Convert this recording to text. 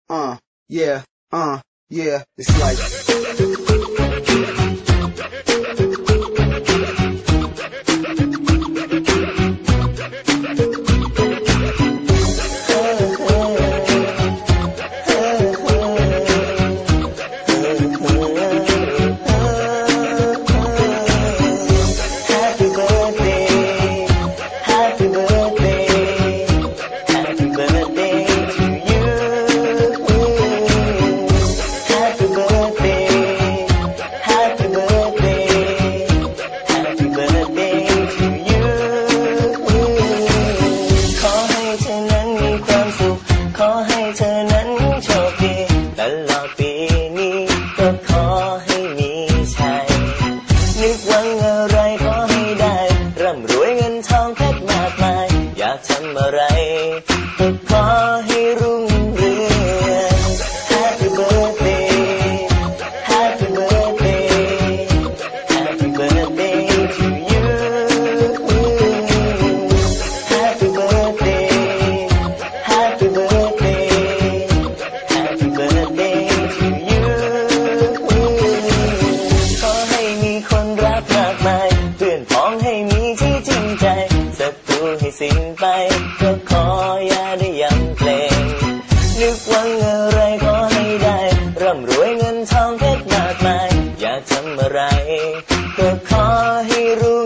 Yeah, yeah, it's like.ขอให้เธอนั้นโชคดีตลอดปีนี้ก็ขอให้มีชัยนึกหวังอะไรขอให้ได้ร่ำรวยเงินทองเพชรมากมายอยากทำอะไรก็ขอให้รุ่งเรือง Happy birthday Happy birthday Happy birthday to you Happy birthday Happy birthday Happy birthday to you ขอให้มีคนรักมากมายเพื่อนพ้องให้มีที่จริงใจศัตรูให้สิ้นไปก็ขออย่าได้ย้ำเพลงนึกหวังอะไรขอให้ได้ร่ำรวยเงินทองเพชรมากมายอยากทำอะไรก็ขอให้รุ่ง